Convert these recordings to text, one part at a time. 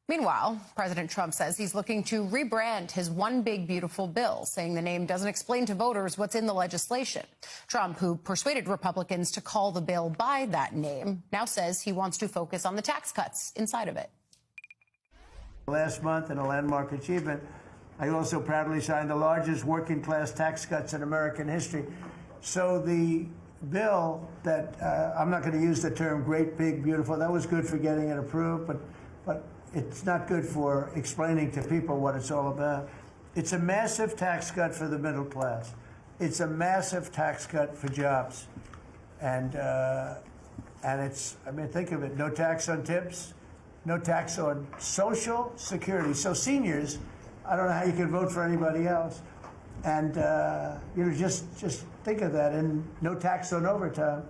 Meanwhile, President Trump says he's looking to rebrand his One Big Beautiful Bill, saying the name doesn't explain to voters what's in the legislation. Trump, who persuaded Republicans to call the bill by that name, now says he wants to focus on the tax cuts inside of it. Last month, in a landmark achievement, I also proudly signed the largest working-class tax cuts in American history. So the bill that, I'm not going to use the term great, big, beautiful. That was good for getting it approved, but it's not good for explaining to people what it's all about. It's a massive tax cut for the middle class. It's a massive tax cut for jobs. And it's, I mean, think of it, no tax on tips, no tax on Social Security. So seniors, I don't know how you can vote for anybody else. And, just think of that, and no tax on overtime.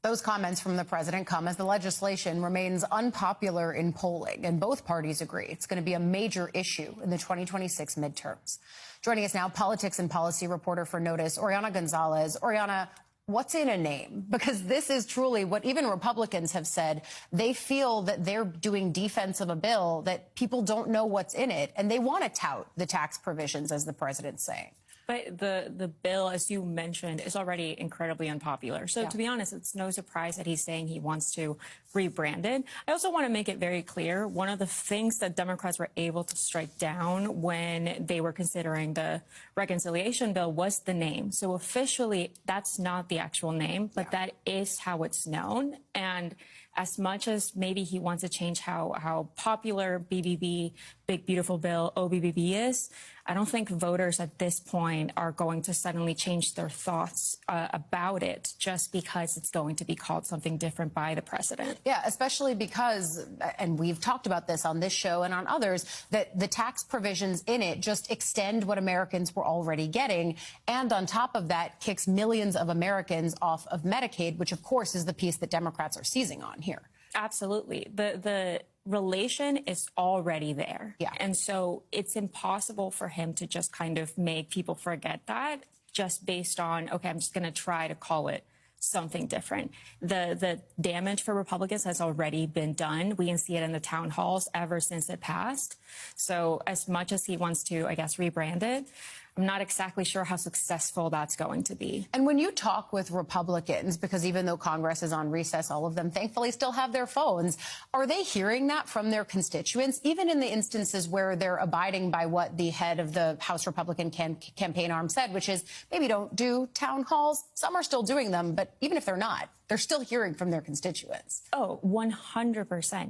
Those comments from the president come as the legislation remains unpopular in polling, and both parties agree it's going to be a major issue in the 2026 midterms. Joining us now, politics and policy reporter for Notice, Oriana Gonzalez. Oriana, what's in a name? Because this is truly what even Republicans have said. They feel that they're doing defense of a bill, that people don't know what's in it, and they want to tout the tax provisions, as the president's saying. But the bill, as you mentioned, is already incredibly unpopular. So to be honest, it's no surprise that he's saying he wants to rebrand it. I also want to make it very clear, one of the things that Democrats were able to strike down when they were considering the reconciliation bill was the name. So officially, that's not the actual name, but that is how it's known. And as much as maybe he wants to change how popular BBB, Big Beautiful Bill, OBBB is, I don't think voters at this point are going to suddenly change their thoughts about it just because it's going to be called something different by the president. Yeah, especially because, and we've talked about this on this show and on others, that the tax provisions in it just extend what Americans were already getting. And on top of that, kicks millions of Americans off of Medicaid, which, of course, is the piece that Democrats are seizing on here. Absolutely. The relation is already there. Yeah. And so it's impossible for him to just kind of make people forget that just based on, OK, I'm just going to try to call it something different. The damage for Republicans has already been done. We can see it in the town halls ever since it passed. So as much as he wants to, I guess, rebrand it, I'm not exactly sure how successful that's going to be. And when you talk with Republicans, because even though Congress is on recess, all of them thankfully still have their phones, are they hearing that from their constituents, even in the instances where they're abiding by what the head of the House Republican campaign arm said, which is maybe don't do town halls? Some are still doing them, but even if they're not, they're still hearing from their constituents. Oh, 100%.